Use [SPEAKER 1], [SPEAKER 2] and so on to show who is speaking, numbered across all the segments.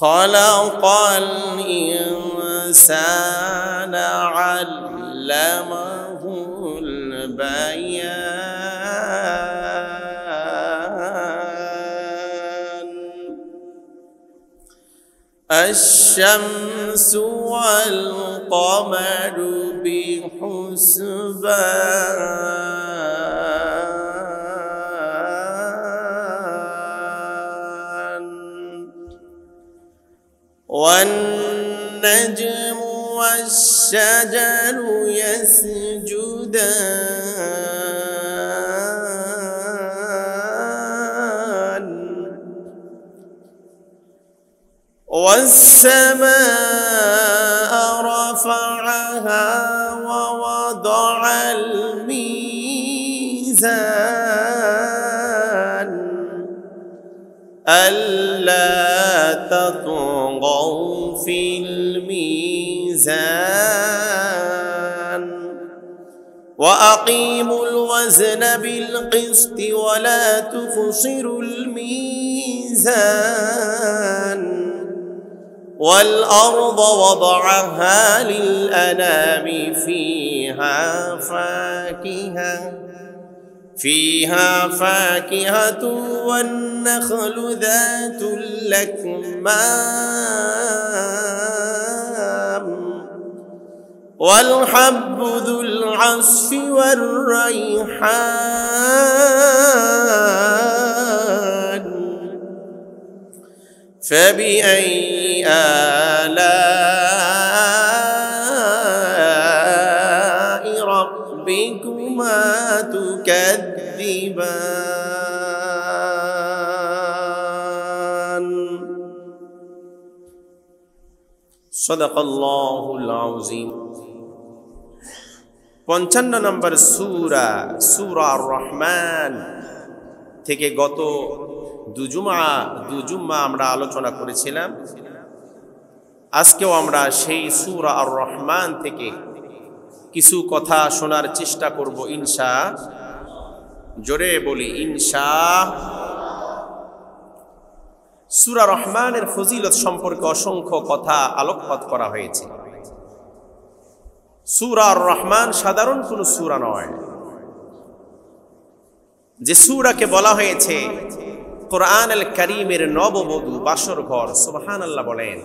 [SPEAKER 1] خلق الإنسان علمه البيان الشمس والقمر بحسبان والنجم والشجر يسجدان والسماء رفعها ووضع الميزان ألا تطغوا في الميزان وأقيموا الوزن بالقسط ولا تخسروا الميزان والأرض وضعها للأنام فيها فاكهة والنخل ذات الأكمام والحب ذو العصف والريحان فبأي آلاء ربكما تكذبان صدق الله العظيم 55 নম্বর সূরা আর রহমান থেকে গত দুজুমা আমরা আলোচনা করেছিলাম। আজকেও আমরা সেই সূরা আর রহমান থেকে কিছু কথা শোনার চেষ্টা করব জোরে বলি সূরা রহমানের ফজিলত সম্পর্কে অসংখ্য কথা আলোকপাত করা হয়েছে। সূরা আর রহমান সাধারণ কোনো সূরা নয়, যে সূরাকে বলা হয়েছে কোরআন আল কারীমের নববধূ বাসর ঘর। সুবহানাল্লাহ বলেন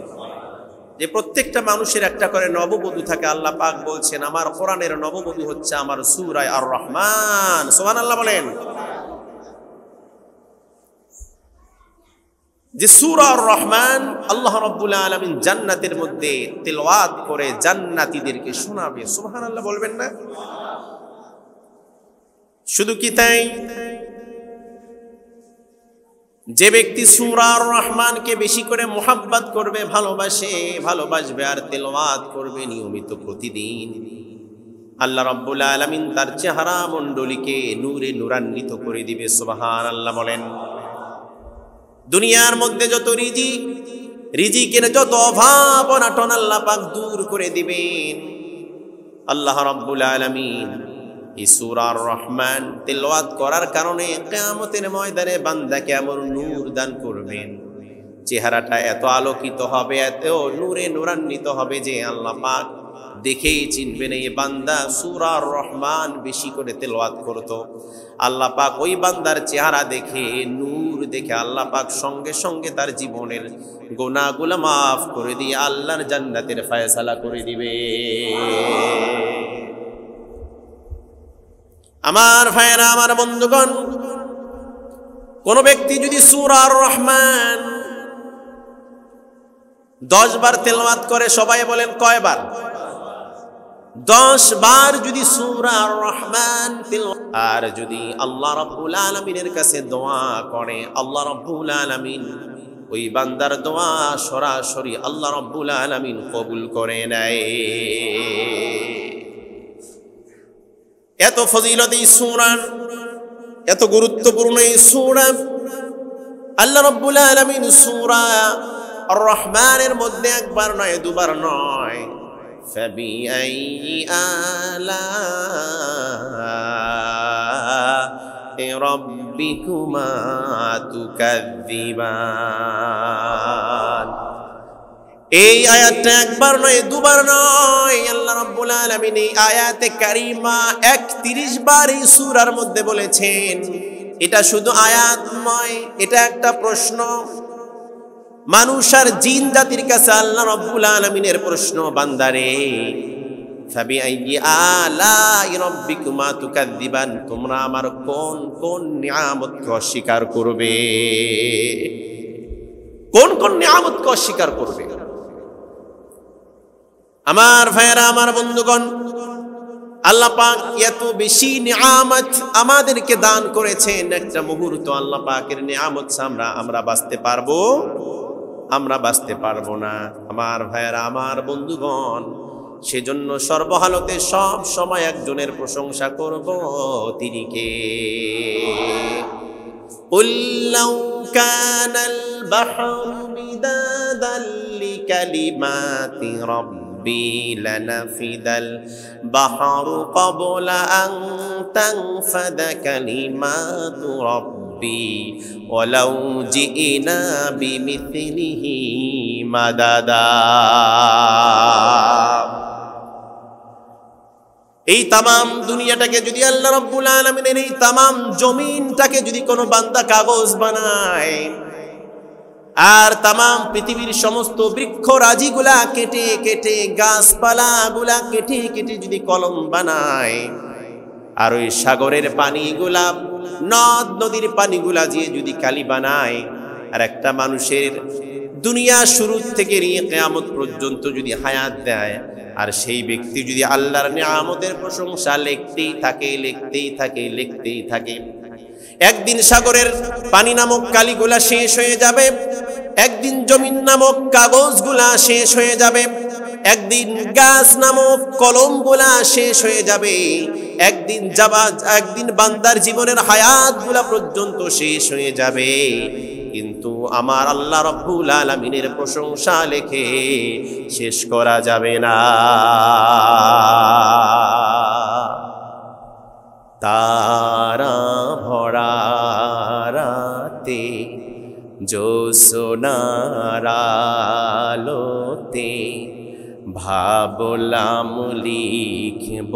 [SPEAKER 1] যে প্রত্যেকটা মানুষের একটা করে নববধূ থাকে। আল্লাহ পাক বলছেন আমার কোরআনের নববধূ হচ্ছে আমার সূরা আর রহমান। সুবহানাল্লাহ বলেন যে সূরা আর রহমান আল্লাহ রাব্বুল আলামিন জান্নাতের মধ্যে তিলাওয়াত করে জান্নাতীদেরকে শোনাবে। সুবহানাল্লাহ বলবেন না? শুধু কি তাই, যে ব্যক্তি সূরা আর রহমানকে বেশি করে মুহাব্বত করবে, ভালোবাসবে আর তিলাওয়াত করবে নিয়মিত প্রতিদিন, আল্লাহ রাব্বুল আলামিন তার চেহারা মণ্ডলীকে নূরে নূরান্বিত করে দিবে। সুবহানাল্লাহ বলেন। দুনিয়ার মধ্যে যত রিজিকের যত অভাব অনাটন আল্লাহ পাক দূর করে দিবেন। আল্লাহ রাব্বুল আলামিন এই সূরা আর রহমান তিলাওয়াত করার কারণে কিয়ামতের ময়দানে বান্দাকে এমন নূর দান করবেন, চেহারাটা এত আলোকিত হবে, এত নূরে নূরান্বিত হবে যে আল্লাহ পাক দেখেই চিনবেন এই বান্দা সূরা আর রহমান বেশি করে তিলাওয়াত করতো। আল্লাহ পাক ওই বান্দার চেহারা দেখে, নূর দেখে আল্লাহ পাক সঙ্গে সঙ্গে তার জীবনের গুনাহগুলো মাফ করে দিয়ে আল্লাহর জান্নাতের ফয়সালা করে দিবে। আমার ভাইয়েরা, আমার বন্ধুগণ, কোন ব্যক্তি যদি সূরা আর রহমান 10 বার তেলাওয়াত করে, সবাই বলেন কয়বার? 10 বার যদি সূরা আর রহমান তেলাওয়াত, আর যদি আল্লাহ রাব্বুল আলামিনের কাছে দোয়া করে, আল্লাহ রাব্বুল আলামিন ওই বান্দার দোয়া সরাসরি আল্লাহ রাব্বুল আলামিন কবুল করে নেয়। এত ফজিলত এই সূরা, এত গুরুত্বপূর্ণ এই সূরা। আল্লাহ রাব্বুল আলামিন সূরা আর রহমানের মধ্যে একবার নয়, দুবার নয়, ফাবিআইয়ি আলা'i রাব্বিকুমা তুকাযযিবান, এই আয়াতটা একবার নয়, দুবার নয়, আল্লাহ রাব্বুল আলামিন এই আয়াতে কারিমা 31 বার এই সূরার মধ্যে বলেছেন। এটা শুধু আয়াত নয়, এটা একটা প্রশ্ন। মানুষ আর জিন জাতির কাছে আল্লাহ রাব্বুল আলামিনের প্রশ্ন, বান্দারে ফাবিআইয়ি আলাই রাব্বিকুমা তুকাযযিবান, তোমরা আমার কোন কোন নিয়ামতকে অস্বীকার করবে? কোন কোন নিয়ামতকে অস্বীকার করবে? আমার ভাইয়েরা, আমার বন্ধুগণ, আল্লাহ পাক এত বেশি নিয়ামত আমাদেরকে দান করেছেন, একটা মুহূর্ত আল্লাহ পাকের নিয়ামত আমরা বাঁচতে পারবো? আমরা বাঁচতে পারবো না। আমার ভাইয়েরা, আমার বন্ধুগণ, সেজন্য সর্বহালতে সব সময় একজনের প্রশংসা করব, তিনি কে? قُلْ لَوْ كَانَ الْبَحْرُ مِدَادًا لِكَلِمَاتِ رَبِّي لَنَفِدَ الْبَحْرُ قَبْلَ أَن تَنفَدَ كَلِمَاتُ رَبِّي وَلَوْ جِئْنَا بِمِثْلِهِ مَدَدًا। এই তামাম দুনিয়াটাকে যদি আল্লাহ রাব্বুল আলামিনের, এই তামাম জমিনটাকে যদি কোনো বান্দা কাগজ বানায়, আর তামাম পৃথিবীর সমস্ত বৃক্ষরাজিগুলা কেটে কেটে, গাছপালাগুলা কেটে কেটে যদি কলম বানায়, আর ওই সাগরের পানিগুলা, নদ নদীর পানিগুলা দিয়ে যদি কালি বানায়, আর একটা মানুষের দুনিয়া শুরু থেকে নিয়ে কিয়ামত পর্যন্ত যদি হায়াত দেয়, আর সেই ব্যক্তি যদি আল্লাহর নিয়ামতের প্রশংসা লিখতেই থাকে, লিখতেই থাকে, লিখতেই থাকে, একদিন সাগরের পানি নামক কালিগুলা শেষ হয়ে যাবে, একদিন জমিন নামক কাগজগুলা শেষ হয়ে যাবে, একদিন গাছ নামক কলমগুলা শেষ হয়ে যাবে, একদিন বান্দার জীবনের হায়াতগুলা পর্যন্ত শেষ হয়ে যাবে, কিন্তু আমার আল্লাহ রাব্বুল আলামিনের প্রশংসা লেখে শেষ করা যাবে না। তারা ভরা রাতে, জ্যোৎস্নার আলোতে, ভাবলাম লিখব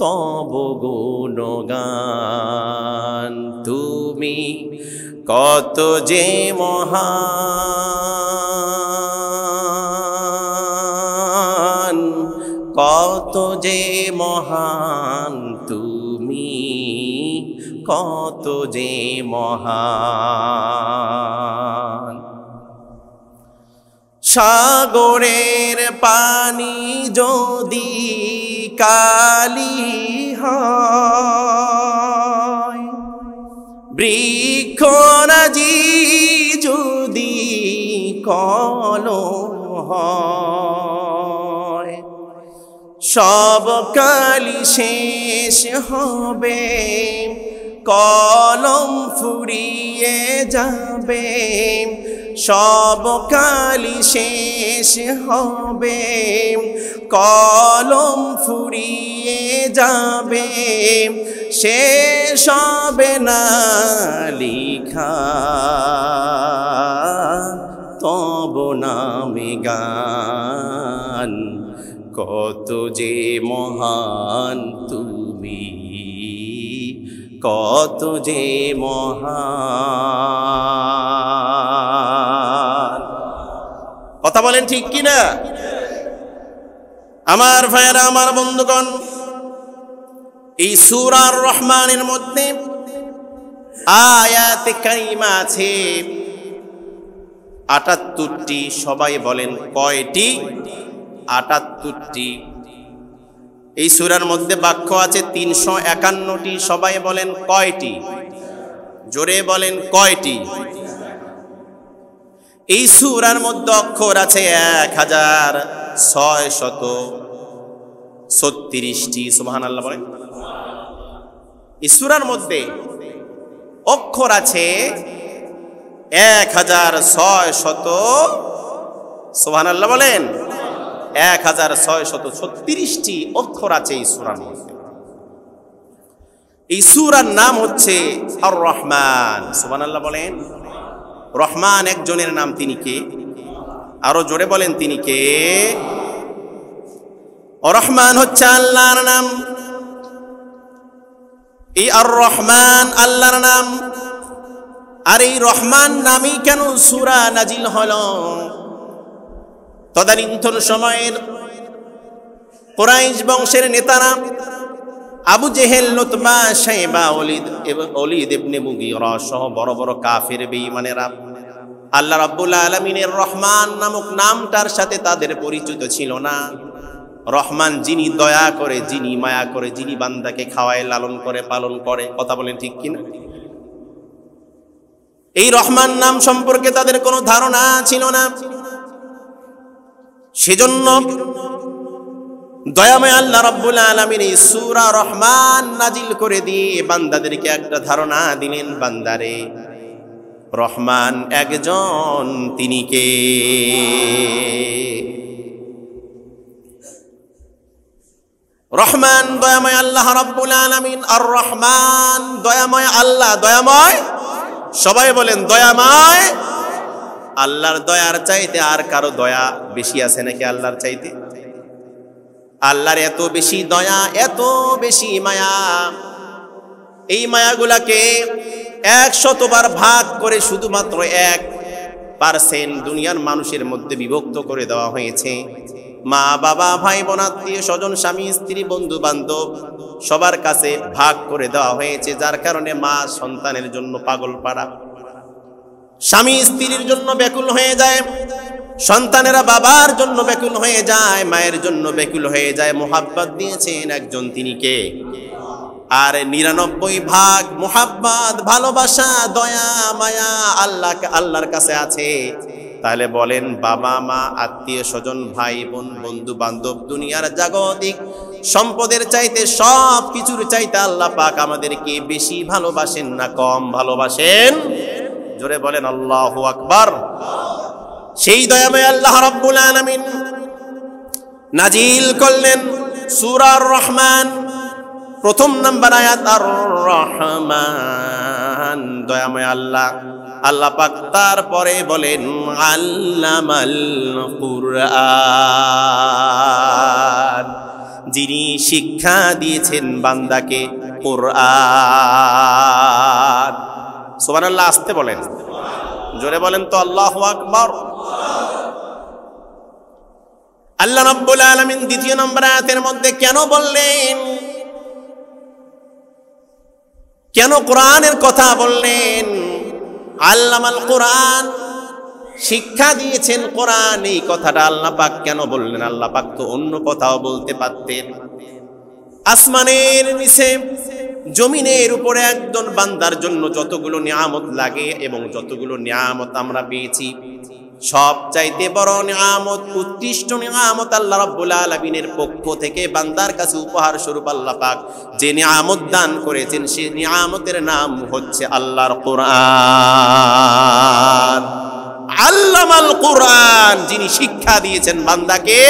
[SPEAKER 1] তব গুণগান। তুমি কত যে মহান, কত যে মহান, তুমি কত যে মহান। সাগরের পানি যদি কালি হয়, বৃক্ষরাজি যদি কলম হয়, সব কালি শেষ হবে, কলম ফুরিয়ে যাবে, সব কালি শেষ হবে, কলম ফুরিয়ে যাবে, শেষ হবে না লিখা তব নামে গান। কত যে মহান তুমি, কত যে মহান। কথা বলেন ঠিক কিনা? আমার ভাইয়েরা, আমার বন্ধুগণ, এই সূরা আর রহমানের মধ্যে আয়াতে কারিমা আছে ৭৮টি। সবাই বলেন কয়টি? ৭৮টি। এই সূরার মধ্যে বাক্য আছে ৩৫১টি। সবাই বলেন কয়টি? জোরে বলেন কয়টি? এই সূরার মধ্যে অক্ষর আছে ১৬৩৬টি। সুবহানাল্লাহ বলেন। এই সূরার মধ্যে অক্ষর আছে ১৬০০, সুবহানাল্লাহ বলেন, ১৬৩৬টি অক্ষর আছে এই সূরার মধ্যে। এই সূরার নাম হচ্ছে আর রহমান। সুবহানাল্লাহ বলেন। রহমান একজনের নাম, তিনি কে? আরো জোরে বলেন, তিনি কে? রহমান হচ্ছে আল্লাহর নাম। এই আর রহমান আল্লাহর নাম। আর এই রহমান নামই কেন সূরা নাজিল হলো? তদানীন্তন সময়ের কুরাইশ বংশের নেতারা আবু জেহেল, উতবা, শাইবা, ওলীদ ইবনে মুগীরা সহ বড় বড় কাফের বেঈমানেরা আল্লাহ রাব্বুল আলামিনের রহমান নামক নামটার সাথে তাদের পরিচিত ছিল না। রহমান যিনি দয়া করে, যিনি মায়া করে, যিনি বান্দাকে খাওয়ায়, লালন করে, পালন করে। কথা বলেন ঠিক কিনা? এই রহমান নাম সম্পর্কে তাদের কোনো ধারণা ছিল না। সেজন্য দয়াময় আল্লাহ রাব্বুল আলামিন এই সূরা রহমান নাজিল করে দিয়ে বান্দাদেরকে একটা ধারণা দিলেন, বান্দারে রহমান একজন, তিনি কে? রহমান দয়াময় আল্লাহ রাব্বুল আলামিন। আর রহমান দয়াময় আল্লাহ। দয়াময়, সবাই বলেন দয়াময়। আল্লাহর দয়ার চাইতে আর কারো দয়া বেশি আছে নাকি আল্লাহর চাইতে? আল্লাহর এত বেশি দয়া, এত বেশি মায়া, এই মায়াগুলাকে 100 বার ভাগ করে শুধুমাত্র 1% দুনিয়ার মানুষের মধ্যে বিভক্ত করে দেওয়া হয়েছে। মা, বাবা, ভাই বোন, আত্মীয় স্বজন, স্বামী, স্ত্রী, বন্ধু বান্ধব সবার কাছে ভাগ করে দেওয়া হয়েছে। যার কারণে মা সন্তানের জন্য পাগল পাড়া, স্বামী স্ত্রীর জন্য ব্যাকুল হয়ে যায়, সন্তানেরা বাবার জন্য ব্যাকুল হয়ে যায়, মায়ের জন্য ব্যাকুল হয়ে যায়। মোহাব্বত দিয়েছেন একজন, তিনি কে? আর 99 ভাগ মোহাব্বত, ভালোবাসা, দয়া, মায়া আল্লাহর কাছে আছে। তাহলে বলেন, বাবা মা, আত্মীয় স্বজন, ভাই বোন, বন্ধু বান্ধব, দুনিয়ার জাগতিক সম্পদের চাইতে, সব কিছুর চাইতে আল্লাহ পাক আমাদেরকে বেশি ভালোবাসেন না কম ভালোবাসেন? জোরে বলেন আল্লাহু আকবার। সেই দয়াময় আল্লাহ রাব্বুল আলামিন নাজিল করলেন সূরা রহমান। প্রথম নাম্বার আয়াত আর রহমান, দয়াময় আল্লাহ। আল্লাহ পাক তারপরে বলেন আল্লামাল কুরআন, যিনি শিক্ষা দিয়েছেন বান্দাকে কুরআন। সুবহানাল্লাহ, আসতে বলেন, জোরে বলেন তো আল্লাহু আকবার। আল্লাহ রাব্বুল আলামিন দ্বিতীয় নম্বর আয়াতের মধ্যে কেন বললেন, কেন কোরআনের কথা বললেন? আল্লামাল কোরআন, শিক্ষা দিয়েছেন কোরআন, এই কথাটা আল্লাহ পাক কেন বললেন? আল্লাহ পাক তো অন্য কথাও বলতে পারতেন। আসমানের নিচে, জমিনের উপরে একজন বান্দার জন্য যতগুলো নিয়ামত লাগে এবং যতগুলো নিয়ামত আমরা পেয়েছি, সব চাইতে বড় নিয়ামত, উৎকৃষ্ট নিয়ামত আল্লাহ রাব্বুল আলামিনের পক্ষ থেকে বান্দার কাছে উপহার স্বরূপ আল্লাহ পাক যে নিয়ামত দান করেছেন, সেই নিয়ামতের নাম হচ্ছে আল্লাহর কোরআন। আল্লামাল কোরআন, যিনি শিক্ষা দিয়েছেন বান্দাকে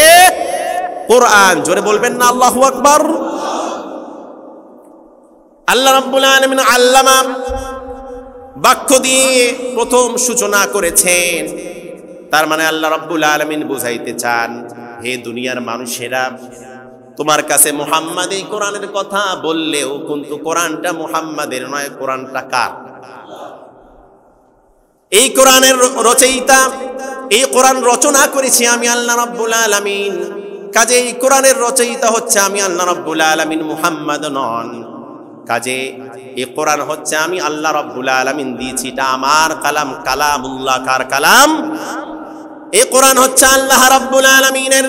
[SPEAKER 1] কোরআন। জোরে বলবেন না আল্লাহু আকবার। আল্লাহ রাব্বুল আলামিন আল্লামা বাক্য দিয়ে প্রথম সূচনা করেছেন। তার মানে আল্লাহ রাব্বুল আলামিন বুঝাইতে চান, হে দুনিয়ার মানুষেরা, তোমার কাছে মুহাম্মদ এই কোরআনের কথা বললেও কিন্তু কোরআনটা মুহাম্মাদের নয়, কোরআনটা কার? এই কোরআনের রচয়িতা, এই কোরআন রচনা করেছি আমি আল্লাহ রাব্বুল আলামিন। কাজে এই কোরআনের রচয়িতা হচ্ছে আমি আল্লাহ রাব্বুল আলামিন, মুহাম্মদ নন। কাজে এই কোরআন হচ্ছে আমি আল্লাহ রাব্বুল আলামিন দিয়েছি, এটা আমার কালাম, কালামুল্লাহ। কার কালাম? এই কোরআন হচ্ছে আল্লাহ রাব্বুল আলামিনের,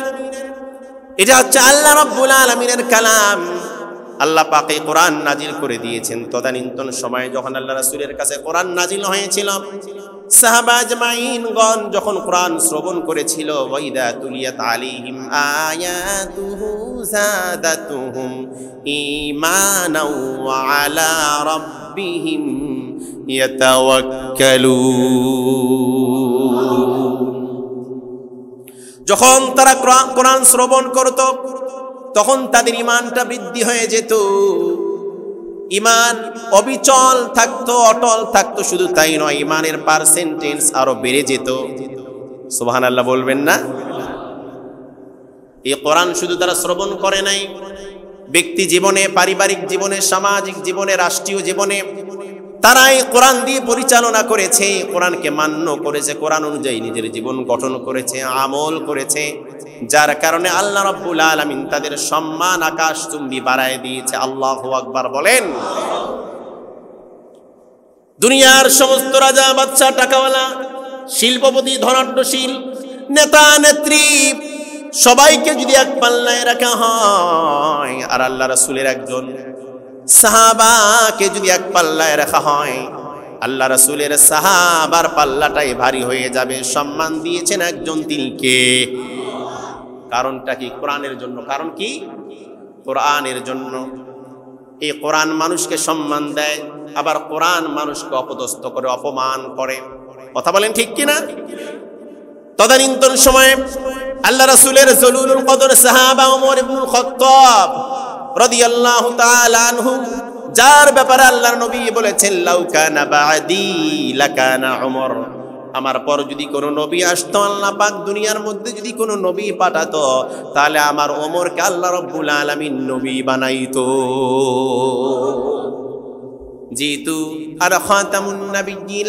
[SPEAKER 1] এটা হচ্ছে আল্লাহ রাব্বুল আলামিনের কালাম। আল্লাহ পাক এই কোরআন নাজিল করে দিয়েছেন। তদানীন্তন সময়ে যখন আল্লাহ রাসূলের কাছে কোরআন নাজিল হয়েছিল, সাহাবা আজমাইনগণ যখন কোরআন শ্রবণ করেছিল, ওয়াইদা তুলিয়াত আলাইহিম আয়াতুহু যাদাতুহুম ঈমানাও ওয়া আলা রাব্বিহিম ইয়াতাওয়াক্কালুন। যখন তারা কোরআন শ্রবণ করত, তখন তাদের ঈমানটা বৃদ্ধি হয়ে যেত। ইমান অবিচল থাকতো, অটল থাকতো। শুধু তাই নয়, ইমানের পার্সেন্টেজ আরো বেড়ে যেত। সুবহানাল্লাহ বলবেন না? এই কোরআন শুধু তারা শ্রবণ করে নাই, ব্যক্তি জীবনে, পারিবারিক জীবনে, সামাজিক জীবনে, রাষ্ট্রীয় জীবনে তারা এই কোরআন দিয়ে পরিচালনা করেছে, কোরআনকে মান্য করেছে, কোরআন অনুযায়ী নিজের জীবন গঠন করেছে, আমল করেছে, যার কারণে আল্লাহ রাব্বুল আলামিন তাদের সম্মান আকাশচুম্বী বাড়ায় দিয়েছে। আল্লাহু আকবার বলেন। দুনিয়ার সমস্ত রাজা, বাদশা, টাকাওয়ালা, শিল্পপতি, ধনাঢ্যশীল, নেতা, নেত্রী সবাইকে যদি এক পাল্লায় রাখা হয়, আর আল্লাহ রাসূলের একজন সাহাবাকে যদি এক পাল্লায় রাখা হয়, আল্লাহ রাসূলের সাহাবার পাল্লাটাই ভারী হয়ে যাবে। সম্মান দিয়েছেন একজন, তিনি কে? কারণটা কি? কোরআনের জন্য। কারণ কি? কোরআনের জন্য। এই কোরআন মানুষকে সম্মান দেয়, আবার কোরআন মানুষকে অপদস্থ করে, অপমান করে। কথা বলেন ঠিক কিনা? তদানীন্তন সময়ে আল্লাহ রাসূলের জলিলুল কদর সাহাবা ওমর ইবনুল খাত্তাব রাদিয়াল্লাহু তাআলা আনহু, যার ব্যাপারে আল্লাহর নবী বলেছেন, লাউ কানা বাদি লাকানা ওমর, আমার পর যদি কোনো নবী আসতো, আল্লাহ পাক দুনিয়ার মধ্যে যদি কোনো নবী পাঠাতো, তাহলে আমার ওমরকে আল্লাহ রাব্বুল আলামিন নবী বানাইতো। যেহেতু আর খাতামুন নাবিয়্যিন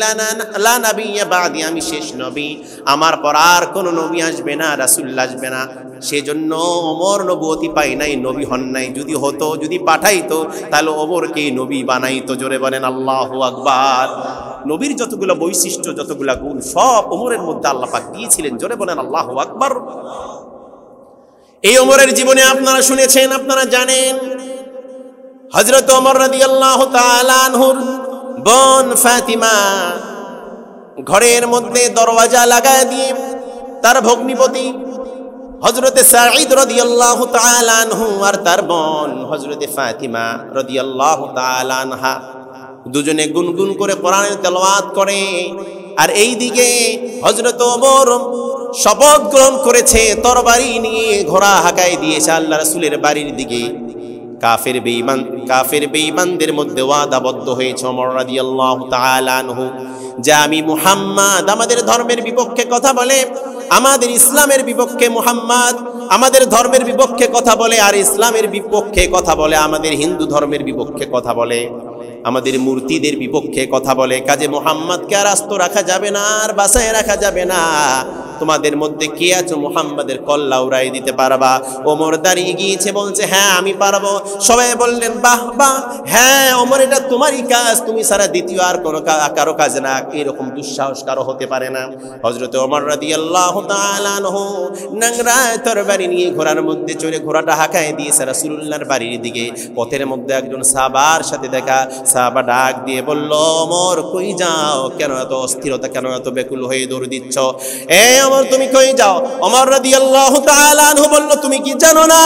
[SPEAKER 1] লা নাবিয়্যা বাদি, আমি শেষ নবী, আমার পর আর কোনো নবী আসবে না, রাসূল আসবে না, সেজন্য ওমর নবুয়তি পাই নাই, নবী হন নাই। যদি হতো, যদি পাঠাইতো, তাহলে ওমরকে নবী বানাইতো। জোরে বলেন আল্লাহু আকবার। নবীর যতগুলো বৈশিষ্ট্য, যতগুলো গুণ, সব ওমরের মধ্যে আল্লাহ পাক দিয়েছিলেন। জোরে বলেন আল্লাহু আকবার। এই ওমরের জীবনে আপনারা শুনেছেন, আপনারা জানেন, হযরত ওমর রাদিয়াল্লাহু তাআলা আনহুর বোন ফাতিমা ঘরের মধ্যে দরওয়াজা লাগায় দিয়ে তার ভগ্নিপতি হযরতে সাঈদ রাদিয়াল্লাহু তাআলা আনহু আর তার বোন হযরতে ফাতিমা রাদিয়াল্লাহু তাআলা আনহা দুজনে গুনগুন করে কোরআনের তেলাওয়াত করে। আর এই দিকে হযরত ওমর শপথ গ্রহণ করেছে, তরবারি নিয়ে ঘোড়া হাঁকায় দিয়েছে আল্লাহ রাসূলের বাড়ির দিকে। কাফের বেঈমানদের মধ্যে ওয়াদাবদ্ধ হয়েছে ওমর রাদিয়াল্লাহু তাআলা আনহু যে আমি মুহাম্মদ, আমাদের ধর্মের বিপক্ষে কথা বলে, আমাদের ইসলামের বিপক্ষে মুহাম্মদ, আমাদের ধর্মের বিপক্ষে কথা বলে, আর ইসলামের বিপক্ষে কথা বলে, আমাদের হিন্দু ধর্মের বিপক্ষে কথা বলে, আমাদের মূর্তিদের বিপক্ষে কথা বলে। কাজে মুহাম্মদকে আর আস্ত রাখা যাবে না, আর বাসায় রাখা যাবে না। তোমাদের মধ্যে কে আছো মুহাম্মাদের কল্লা উড়াই দিতে পারবা? ওমর দাঁড়িয়ে গিয়েছে, বলছে হ্যাঁ আমি পারবো। সবাই বললেন বাহ বাহ, হ্যাঁ ওমর এটা তোমারই কাজ, তুমি সারা দ্বিতীয় আর কোনো কারো কাজ না। এরকম দুঃসাহস কারো হতে পারে না। হযরত ওমর রাদিয়াল্লাহু তাআলা আনহু নাংরায় তরবারি নিয়ে ঘোড়ার মধ্যে চড়ে ঘোড়াটা হাঁকায় দিয়েছে রাসূলুল্লাহর বাড়ির দিকে। পথের মধ্যে একজন সাহাবার সাথে দেখা, সাহাবা ডাক দিয়ে বলল, ওমর কই যাও? কেন এত অস্থিরতা, কেন এত বেকুল হয়ে দৌড় দিচ্ছ? ওমর তুমি কই যাও? ওমর রাদিয়াল্লাহু তাআলা আনহু বলল, তুমি কি জানো না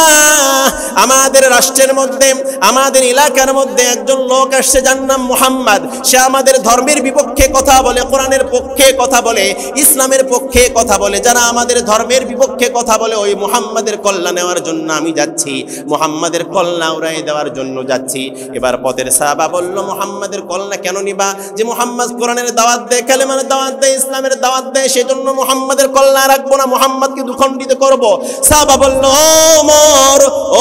[SPEAKER 1] আমাদের রাষ্ট্রের মধ্যে, আমাদের এলাকার মধ্যে একজন লোক আসছে যার নাম মুহাম্মদ। সে আমাদের ধর্মের বিপক্ষে কথা বলে, কোরআনের পক্ষে কথা বলে, ইসলামের পক্ষে কথা বলে। যারা আমাদের ধর্মের বিপক্ষে কথা বলে, ওই মুহাম্মাদের কল্লা নেওয়ার জন্য আমি যাচ্ছি, মুহাম্মাদের কল্লা উড়াই দেওয়ার জন্য যাচ্ছি। এবার পথের সাহাবা বলল, মুহাম্মাদের কল্লা কেন নিবা? যে মুহাম্মদ কোরআনের দাওয়াত দেয়, কালেমার দাওয়াত দেয়, ইসলামের দাওয়াত দেয়, সেজন্য মুহাম্মাদের কল্লা রাখবো না, মুহাম্মদকে দুখণ্ডিত করব। সাহাবা বলল,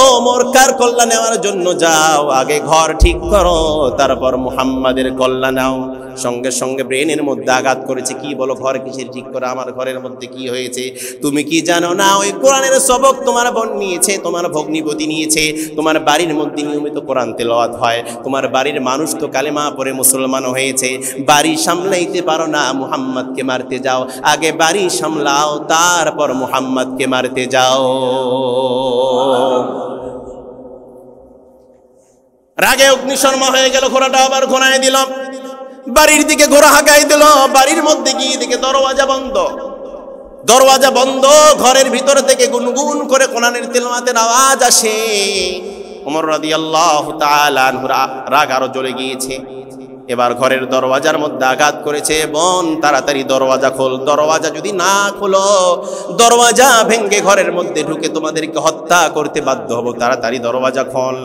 [SPEAKER 1] ওমর কার কল্লা নেওয়ার জন্য যাও? আগে ঘর ঠিক করো, তারপর মুহাম্মাদের কল্লা নাও। সঙ্গে সঙ্গে ব্রেনের মধ্যে আঘাত করেছে। কি বলো, ঘর কিসের ঠিক করা? আমার ঘরের মধ্যে কি হয়েছে? তুমি কি জানো না ওই কোরআনের সবক তোমার বোন নিয়েছে, তোমার ভগ্নিপতি নিয়েছে। তোমার বাড়ির মধ্যে নিয়মিত কোরআন তেলাওয়াত হয়, তোমার বাড়ির মানুষ তো কালেমা পড়ে মুসলমান হয়েছে। বাড়ি সামলাইতে পারো না, মুহাম্মদকে মারতে যাও। আগে বাড়ি সামলাও, তারপর মুহাম্মদকে মারতে যাও। রাগে অগ্নিশর্মা হয়ে গেল, ঘোড়াটা আবার ঘোরায় দিল, বাড়ির দিকে ঘোড়া হাঁকাই দিল। বাড়ির মধ্যে গিয়ে দিকে দরওয়াজা বন্ধ, দরওয়াজা বন্ধ। ঘরের ভিতর থেকে গুনগুন করে কোরআনের তেলাওয়াতের আওয়াজ আসে। ওমর রাদিয়াল্লাহু তাআলা আনহুর রাগ আরো জ্বলে গিয়েছে। এবার ঘরের দরওয়াজার মধ্যে আঘাত করেছে। বোন তাড়াতাড়ি দরওয়াজা খোল, দরওয়াজা যদি না খোলো, দরওয়াজা ভেঙে ঘরের মধ্যে ঢুকে তোমাদেরকে হত্যা করতে বাধ্য হব, তাড়াতাড়ি দরওয়াজা খোল।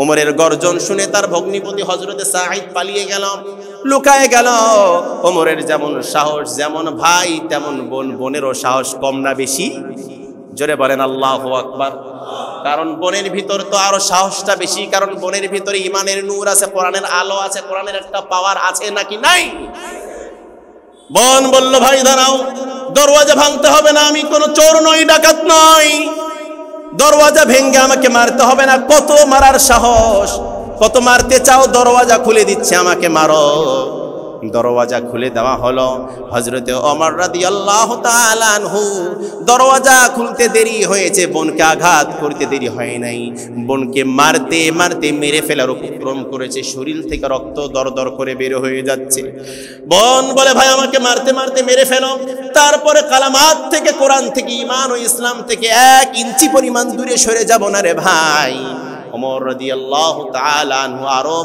[SPEAKER 1] ওমরের গর্জন শুনে তার ভগ্নিপতি হযরতে সাঈদ পালিয়ে গেল, লুকায়ে গেল। ওমরের যেমন সাহস, যেমন ভাই তেমন বোন, বোনেরও সাহস কম না বেশি? জোরে বলেন আল্লাহু আকবার। কারণ বোনের ভিতর তো আরো সাহসটা বেশি, কারণ বোনের ভিতরে ইমানের নূর আছে, কোরআনের আলো আছে, কোরআনের একটা পাওয়ার আছে নাকি নাই? বোন বলল, ভাই দাঁড়াও, দরওয়াজা ভাঙতে হবে না, আমি কোনো চোর নই, ডাকাত নই, দরওয়াজা ভেঙে আমাকে মারতে হবে না। কত মারার সাহস, কত মারতে চাও, দরওয়াজা খুলে দিচ্ছে, আমাকে মারো। দরওয়াজা খুলে দেওয়া হলো। হযরতে ওমর রাদিয়াল্লাহু তাআলা আনহু, দরওয়াজা খুলতে দেরি হয়েছে, বোনকে আঘাত করতে দেরি হয় নাই, বোনকে মারতে মারতে মেরে ফেলার উপক্রম করেছে। শরীর থেকে রক্ত দরদর করে বের হয়ে যাচ্ছে। বোন বলে, ভাই আমাকে মারতে মারতে মেরে ফেলো, তারপরে কালামাত থেকে, কোরআন থেকে, ঈমান ও ইসলাম থেকে 1 ইঞ্চি পরিমাণ দূরে সরে যাব না রে ভাই। ওমর রাদিয়াল্লাহু তাআলা আনহু আরো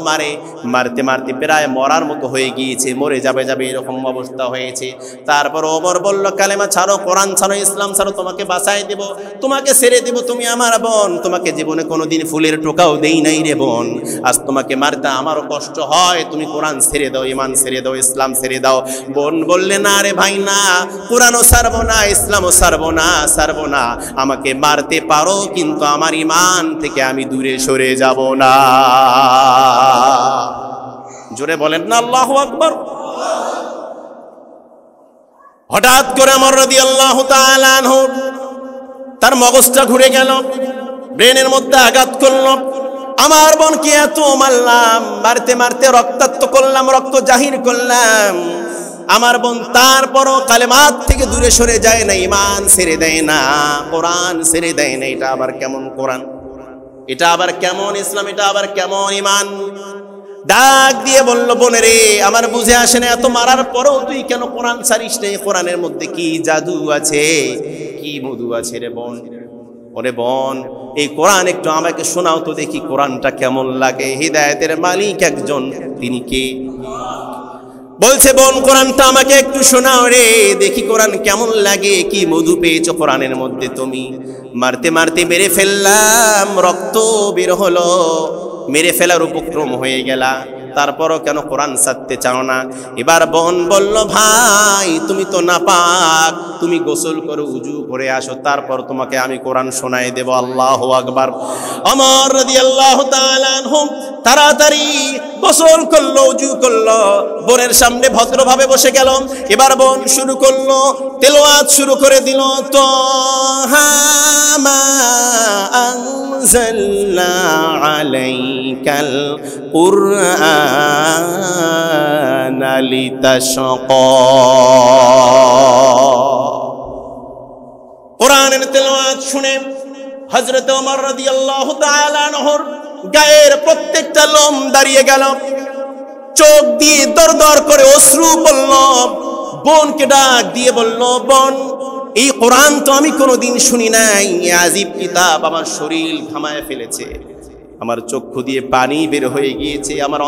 [SPEAKER 1] মারতে মারতে প্রায় মরার মতো হয়ে গিয়েছে, মরে যাবে এরকম অবস্থা হয়েছে। তারপর ওমর বলল, কালেমা ছাড়ো, কোরআন ছাড়ো, ইসলাম ছাড়ো, তোমাকে বাঁচাই দেব, তোমাকে ছেড়ে দেব, তুমি আমার বোন, তোমাকে জীবনে কোনোদিন ফুলের টোকাও দেই নাই রে বোন, আজ তোমাকে মারতে আমারও কষ্ট হয়, তুমি কোরআন ছেড়ে দাও, ঈমান ছেড়ে দাও, ইসলাম ছেড়ে দাও। বোন বললে, না রে ভাই না, কোরআনও ছাড়বো না, ইসলামও ছাড়বো না, আমাকে মারতে পারো, কিন্তু আমার ঈমান থেকে আমি দূরে সরে যাব না। জোরে বলেন না আল্লাহু আকবার। হঠাৎ করে ওমর রাদিয়াল্লাহু তাআলা আনহু তার মগজটা ঘুরে গেল, ব্রেনের মধ্যে আঘাত করলো। আমার বোনকে এত মারলাম, মারতে মারতে রক্তাক্ত করলাম, রক্ত জাহির করলাম, আমার বোন তারপরও কালেমাত থেকে দূরে সরে যায় না, ঈমান ছেড়ে দেয় না, কোরআন ছেড়ে দেয় না। এটা আবার কেমন কোরআন, এটা আবার কেমন ইসলাম, এটা আবার কেমন ঈমান? ডাক দিয়ে বলল, বোনে রে, আমার বুঝে আসে না, এত মারার পরেও তুই কেন কোরআন ছাড়িস না? কোরআনের মধ্যে কি জাদু আছে, কি মধু আছে রে বোন? ওরে বোন, এই কোরআন একটু আমাকে শোনাও তো দেখি, কোরআনটা কেমন লাগে। হিদায়াতের মালিক একজন, তিনি কে? বলছে, বোন কোরআনটা আমাকে একটু শোনাও রে, দেখি কোরআন কেমন লাগে, কি মধু পেয়েছো কোরআনের মধ্যে তুমি? মারতে মারতে মেরে ফেললাম, রক্ত বের হলো, মেরে ফেলার উপক্রম হয়ে গেলা, তারপরও কেন কোরআন ছাড়তে চাও না? এবার বোন বলল, ভাই তুমি তো নাপাক, তুমি গোসল করে উজু করে আসো, তারপর তোমাকে আমি কোরআন শোনাই দেব। আল্লাহু আকবার। ওমর রাদিয়াল্লাহু তাআলা আনহু তাড়াতাড়ি গোসল করলো, উজু করলো, বোনের সামনে ভদ্রভাবে বসে গেল। এবার বোন শুরু করলো, তেলাওয়াত শুরু করে দিল, তাহা মা আনজালনা আলাইকাল কুরআনা লিতাশকা। কোরআনের তেলাওয়াত শুনে হযরত ওমর রাদিয়াল্লাহু তাআলা আনহুর গায়ের প্রত্যেকটা লোম দাঁড়িয়ে গেল, চোখ দিয়ে দরদর করে অশ্রু পড়ল। বোনকে ডাক দিয়ে বলল, বোন এই কোরআন তো আমি কোনোদিন শুনি নাই, আজীব কিতাব আমার শরীর ঘামায় ফেলেছে, আমার চক্ষু দিয়ে পানি বের হয়ে গিয়েছে, আমার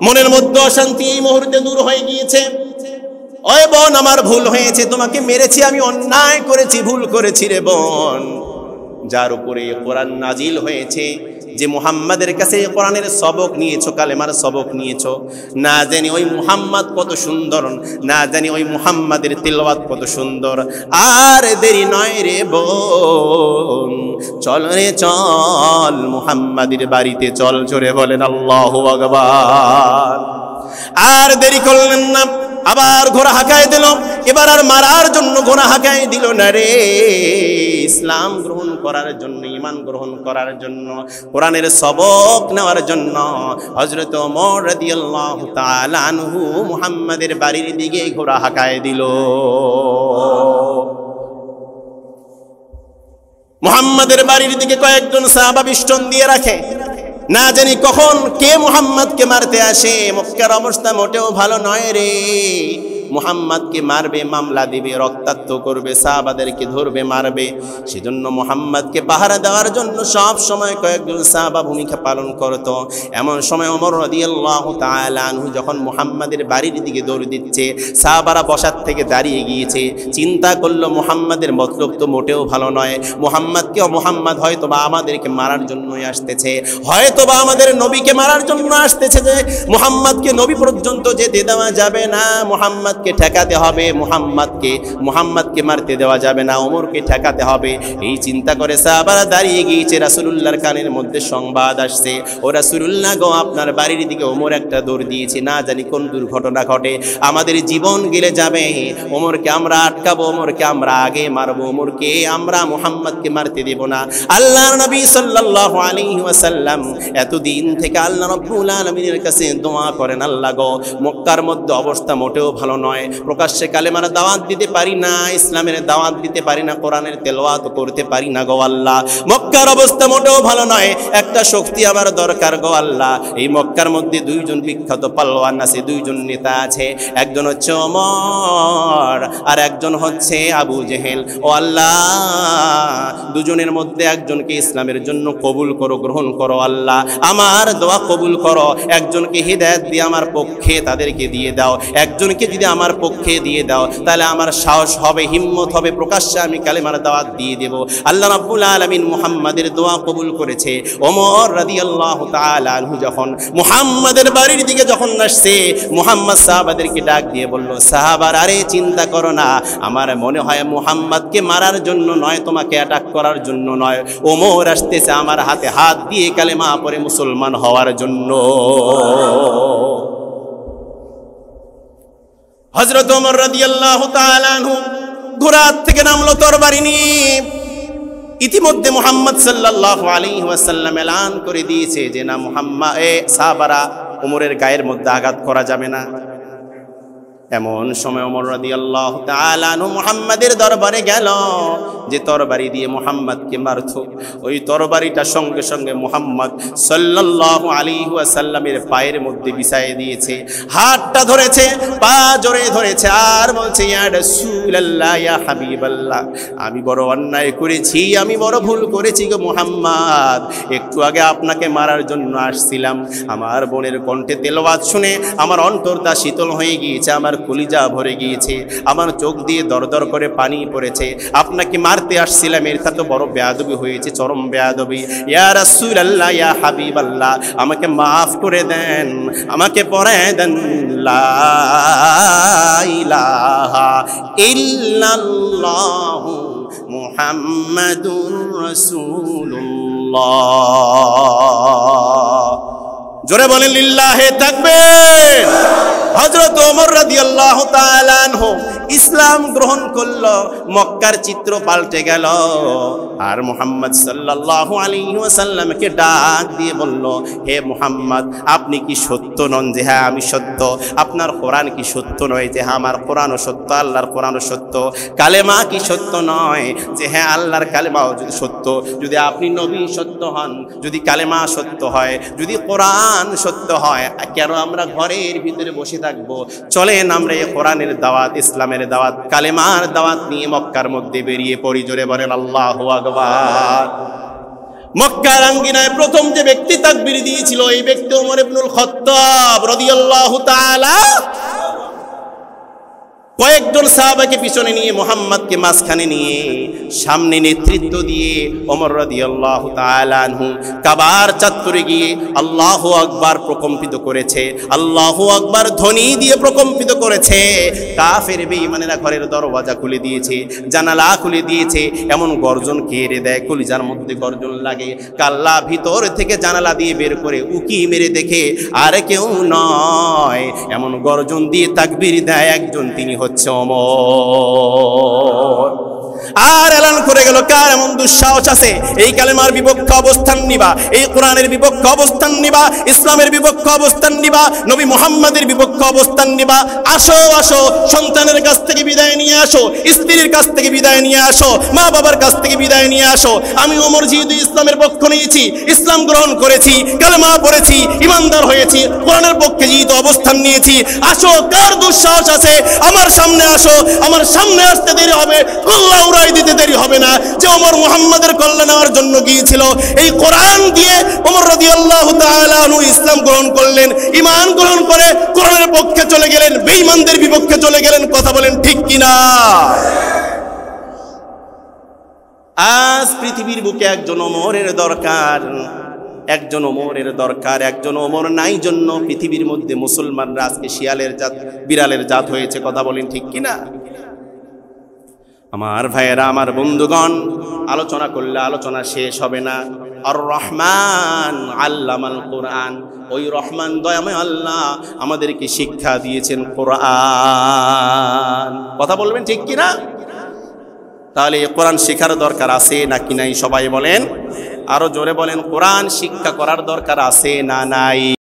[SPEAKER 1] মনের মধ্যে অশান্তি এই মুহূর্তে দূর হয়ে গিয়েছে। ওই বোন, আমার ভুল হয়েছে, তোমাকে মেরেছি, আমি অন্যায় করেছি, ভুল করেছি রে বোন। যার উপরে কোরআন নাজিল হয়েছে, যে মুহাম্মাদের কাছে কোরআনের সবক নিয়েছো, কালেমার সবক নিয়েছো, না জানি ওই মুহাম্মদ কত সুন্দর, না জানি ওই মুহাম্মাদের তিলাওয়াত কত সুন্দর। আর দেরি নয় রে বোন, চল রে চল, মুহাম্মাদের বাড়িতে চল। জোরে বলেন আল্লাহু আকবার। আর দেরি করলেন না, আবার ঘোড়া হাঁকায় দিল। এবার আর মারার জন্য ঘোড়া হাঁকায় দিল না রে, ইসলাম গ্রহণ করার জন্য, ঈমান গ্রহণ করার জন্য, কোরআনের সবক নেওয়ার জন্য হযরত ওমর রাদিয়াল্লাহু তাআলা আনহু মুহাম্মাদের বাড়ির দিকে ঘোড়া হাঁকায় দিল। মুহাম্মাদের বাড়ির দিকে কয়েকজন সাহাবা বিষ্টন দিয়ে রাখে, না জানি কখন কে মুহাম্মদকে মারতে আসে। মক্কার অবস্থা মোটেও ভালো নয় রে, মুহাম্মদকে মারবে, মামলা দিবে, রক্তাক্ত করবে, সাহাবাদেরকে ধরবে, মারবে। সেজন্য মুহাম্মদকে পাহারা দেওয়ার জন্য সব সময় কয়েকজন সাহাবা ভূমিকা পালন করত। এমন সময় ওমর রাদিয়াল্লাহু তাআলা আনহু যখন মুহাম্মাদের বাড়ির দিকে দৌড় দিচ্ছে, সাহাবারা বসার থেকে দাঁড়িয়ে গিয়েছে। চিন্তা করলো মুহাম্মাদের মতলব তো মোটেও ভালো নয়। মুহাম্মদ হয়তোবা আমাদেরকে মারার জন্যই আসতেছে, হয়তোবা আমাদের নবীকে মারার জন্য আসতেছে। যে মুহাম্মদকে নবী পর্যন্ত যেতে দেওয়া যাবে না, মুহাম্মদকে ঠেকাতে হবে, মুহাম্মদকে মারতে দেওয়া যাবে না, ওমরকে ঠেকাতে হবে। এই চিন্তা করে সাহাবারা দাঁড়িয়ে গিয়েছে। রাসূলুল্লাহর কানের মধ্যে সংবাদ আসছে, ও রাসূলুল্লাহ গো, আপনার বাড়ির দিকে ওমর একটা দৌড় দিয়েছে, না জানি কোন দুর্ঘটনা ঘটে, আমাদের জীবন গেলে যাবে। ওমরকে আমরা আটকাবো, ওমরকে আমরা আগে মারবো, ওমরকে আমরা মুহাম্মদকে মারতে দেব না। আল্লাহর নবী সাল্লাল্লাহু আলাইহি ওয়াসাল্লাম এতদিন থেকে আল্লাহ রাব্বুল আলামিনের কাছে দোয়া করেন, আল্লাহ গো, মক্কার মধ্যে অবস্থা মোটেও ভালো নয়, প্রকাশ্যে কালেমার দাওয়াত দিতে পারি না, ইসলামের দাওয়াত দিতে পারি না, কোরআনের তেলাওয়াত করতে পারি না গো আল্লাহ। মক্কার অবস্থা মোটেও ভালো নয়, একটা শক্তি আমার দরকার গো আল্লাহ। এই মক্কার মধ্যে দুইজন বিখ্যাত পালোয়ান আছে, দুইজন নেতা আছে, একজন হচ্ছে ওমর আর একজন হচ্ছে আবু জেহেল। ও আল্লাহ, দুজনের মধ্যে একজনকে ইসলামের জন্য কবুল করো, গ্রহণ করো আল্লাহ, আমার দোয়া কবুল করো। একজনকে হিদায়াত দিয়ে আমার পক্ষে তাদেরকে দিয়ে দাও, একজনকে যদি আমার পক্ষে দিয়ে দাও তাহলে আমার সাহস হবে, হিম্মত হবে, প্রকাশ্যে আমি কালেমার দাওয়াত দিয়ে দেব। আল্লাহ রাব্বুল আলামিন মুহাম্মাদের দোয়া কবুল করেছে। ওমর রাদিয়াল্লাহু তাআলা আনহু যখন মুহাম্মাদের বাড়ির দিকে যখন আসছে, মুহাম্মদ সাহাবাদেরকে ডাক দিয়ে বলল, সাহাবারা, আরে চিন্তা করো না, আমার মনে হয় মুহাম্মদকে মারার জন্য নয়, তোমাকে অ্যাটাক করার জন্য নয়, ওমর আসতেছে আমার হাতে হাত দিয়ে কালেমা পড়ে মুসলমান হওয়ার জন্য। হযরত ওমর রাদিয়াল্লাহু তাআলা আনহু ঘোড়ার থেকে নামলো তরবারি নিয়ে। ইতিমধ্যে মুহাম্মদ সাল্লাল্লাহু আলাইহি ওয়াসাল্লাম এলান করে দিয়েছে যে না, সাহাবারা, ওমরের গায়ের মধ্যে আঘাত করা যাবে না। এমন সময় ওমর রাদিয়াল্লাহু তাআলা আনহু মুহাম্মাদের দরবারে গেল, যে তরবারি দিয়ে মুহাম্মদকে মারত, ওই তরবারিটা সঙ্গে সঙ্গে মুহাম্মদ সাল্লাল্লাহু আলাইহি ওয়াসাল্লামের পায়ের মধ্যে বিছায়ে দিয়েছে, হাতটা ধরেছে, পা জোরে ধরেছে, আর বলছে, ইয়া রাসূলুল্লাহ, ইয়া হাবিবাল্লাহ, আমি বড় অন্যায় করেছি, আমি বড় ভুল করেছি গো মুহাম্মদ, একটু আগে আপনাকে মারার জন্য আসছিলাম, আমার বোনের কণ্ঠে তেলাওয়াত শুনে আমার অন্তরটা শীতল হয়ে গিয়েছে, আমার কলিজা ভরে গিয়েছে, আমার চোখ দিয়ে দরদর করে পানি পড়েছে, আপনাকে মারতে আসছিলাম, এটা তো বড় বেয়াদবি হয়েছে, চরম বেয়াদবি। ইয়া রাসূলুল্লাহ, ইয়া হাবিবাল্লাহ, আমাকে মাফ করে দেন, আমাকে পড়ায় দেন লা ইলাহা ইল্লাল্লাহু মুহাম্মাদুর রাসূলুল্লাহ। জোরে বলেন লিল্লাহে তাকবীর। হযরত ওমর রাদিয়াল্লাহু তাআলা আনহু ইসলাম গ্রহণ করলো, মক্কার চিত্র পাল্টে গেল। আর মুহাম্মদ সাল্লাল্লাহু আলাইহি ওয়াসাল্লামকে ডাক দিয়ে বলল, হে মুহাম্মদ, আপনি কি সত্য নন যে হ্যাঁ আমি সত্য? আপনার কোরআন কি সত্য নয় যে হ্যাঁ আমার কোরআনও সত্য, আল্লাহর কোরআনও সত্য? কালেমা কি সত্য নয় যে হ্যাঁ আল্লাহর কালেমাও যদি সত্য? যদি আপনি নবী সত্য হন, যদি কালেমা সত্য হয়, যদি কোরআন সত্য হয়, কেন আমরা ঘরের ভিতরে বসে থাকবো? চলেন আমরা এই কোরআনের দাওয়াত, ইসলামের দাওয়াত, কালেমার দাওয়াত নিয়ে মক্কার মধ্যে বেরিয়ে পড়ি। জোরে বলেন আল্লাহু আকবার। মক্কার আঙ্গিনায় প্রথম যে ব্যক্তি তাকবীর দিয়েছিল, এই ব্যক্তি ওমর ইবনুল খাত্তাব রাদিয়াল্লাহু তাআলা। কয়েকজন সাহাবাকে পিছনে নিয়ে, মুহাম্মদকে মাঝখানে নিয়ে, সামনে নেতৃত্ব দিয়ে ওমর রাদিয়াল্লাহু তাআলা আনহু কাবার চত্বরে গিয়ে আল্লাহু আকবার প্রকম্পিত করেছে, আল্লাহু আকবার ধ্বনি দিয়ে প্রকম্পিত করেছে। কাফের বেঈমানেরা ঘরের দরওয়াজা খুলে দিয়েছে, জানালা খুলে দিয়েছে, এমন গর্জন কেড়ে দেয়, কলিজার মধ্যে গর্জন লাগে। কাল্লা ভিতর থেকে জানালা দিয়ে বের করে উকি মেরে দেখে আর কেউ নয়, এমন গর্জন দিয়ে তাকবীর দেয় একজন, তিনি হচ্ছে ওমর। আর এলান করে গেল, কার এমন দুঃসাহস আছে এই কালেমার বিপক্ষে অবস্থান নিবা, এই কোরআনের বিপক্ষে অবস্থান নিবা, ইসলামের বিপক্ষে অবস্থান নিবা, নবী মুহাম্মাদের বিপক্ষে অবস্থান নিবা? আসো আসো, সন্তানের কাছ থেকে বিদায় নিয়ে আসো, স্ত্রীর কাছ থেকে বিদায় নিয়ে আসো, মা বাবার কাছ থেকে বিদায় নিয়ে আসো। আমি ওমর যেহেতু ইসলামের পক্ষ নিয়েছি, ইসলাম গ্রহণ করেছি, কালেমা পড়েছি, ইমানদার হয়েছি, কোরআনের পক্ষে যেহেতু অবস্থান নিয়েছি, আসো, কার দুঃসাহস আছে আমার সামনে আসো। আমার সামনে আসতে দেরি হবে, কল্লা উড়াই দিতে দেরি হবে না। যে ওমর মুহাম্মাদের কল্লা নেওয়ার জন্য গিয়েছিল, এই কোরআন দিয়ে ওমর রাদিয়াল্লাহু তাআলা আনহু ইসলাম গ্রহণ করলেন, ঈমান গ্রহণ করে কোরআনের পক্ষে চলে গেলেন, বেঈমানদের বিপক্ষে চলে গেলেন। কথা বলেন ঠিক কিনা? আজ পৃথিবীর বুকে একজন ওমরের দরকার, একজন ওমরের দরকার। একজন ওমর নাই জন্য পৃথিবীর মধ্যে মুসলমানরা আজকে শিয়ালের জাত, বিড়ালের জাত হয়েছে। কথা বলেন ঠিক কিনা? আমার ভাইয়েরা, আমার বন্ধুগণ, আলোচনা করলে আলোচনা শেষ হবে না। আর রহমান আল্লামাল কোরআন, ওই রহমান দয়াময় আল্লাহ আমাদেরকে শিক্ষা দিয়েছেন কোরআন। কথা বলবেন ঠিক কিনা? তাহলে এই কোরআন শেখার দরকার আছে নাকি নাই? সবাই বলেন, আরো জোরে বলেন, কোরআন শিক্ষা করার দরকার আছে না নাই?